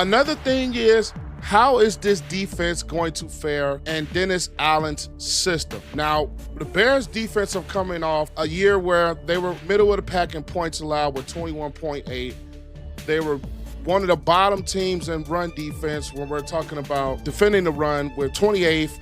Another thing is, how is this defense going to fare in Dennis Allen's system? Now, the Bears defense are coming off a year where they were middle of the pack in points allowed with 21.8. They were one of the bottom teams in run defense when we're talking about defending the run with 28th,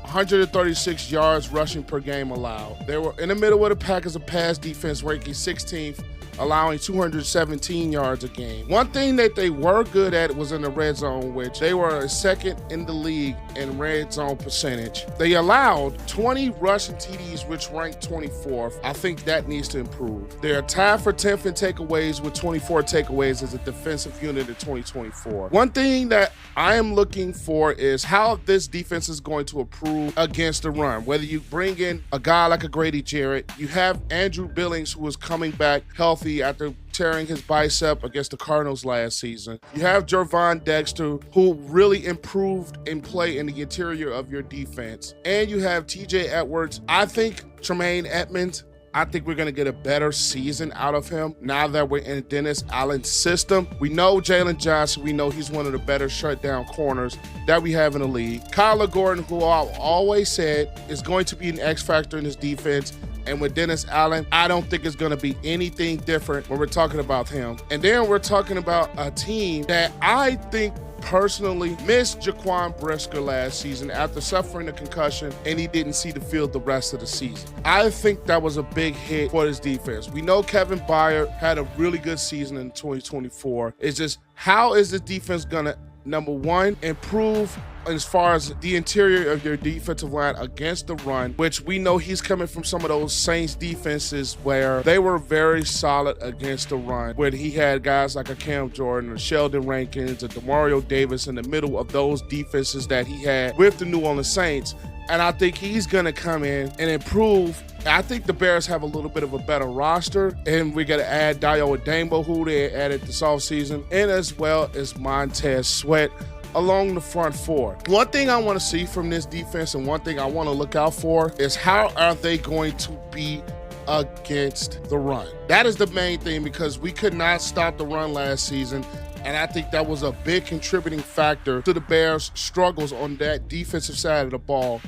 136 yards rushing per game allowed. They were in the middle of the pack as a pass defense, ranking 16th, allowing 217 yards a game. One thing that they were good at was in the red zone, which they were second in the league in red zone percentage. They allowed 20 rushing TDs, which ranked 24th. I think that needs to improve. They're tied for 10th in takeaways with 24 takeaways as a defensive unit in 2024. One thing that I am looking for is how this defense is going to improve against the run. Whether you bring in a guy like a Grady Jarrett, you have Andrew Billings, who is coming back healthy after tearing his bicep against the Cardinals last season. You have Gervon Dexter, who really improved in play in the interior of your defense. And you have TJ Edwards. I think Tremaine Edmunds, I think we're going to get a better season out of him now that we're in Dennis Allen's system. We know Jaylon Johnson. We know he's one of the better shutdown corners that we have in the league. Kyler Gordon, who I've always said is going to be an X factor in this defense. And with Dennis Allen, I don't think it's going to be anything different when we're talking about him. And then we're talking about a team that I think personally missed Jaquan Brisker last season after suffering a concussion, and he didn't see the field the rest of the season. I think that was a big hit for his defense. We know Kevin Byard had a really good season in 2024. It's just, how is this defense going to, number one, improve as far as the interior of your defensive line against the run, which we know he's coming from some of those Saints defenses where they were very solid against the run, where he had guys like a Cam Jordan or Sheldon Rankins or Demario Davis in the middle of those defenses that he had with the New Orleans Saints. And I think he's going to come in and improve. I think the Bears have a little bit of a better roster, and we got to add Dayo Adembo, who they added this offseason, and as well as Montez Sweat along the front four. One thing I want to see from this defense and one thing I want to look out for is how are they going to be against the run. That is the main thing, because we could not stop the run last season. And I think that was a big contributing factor to the Bears' struggles on that defensive side of the ball.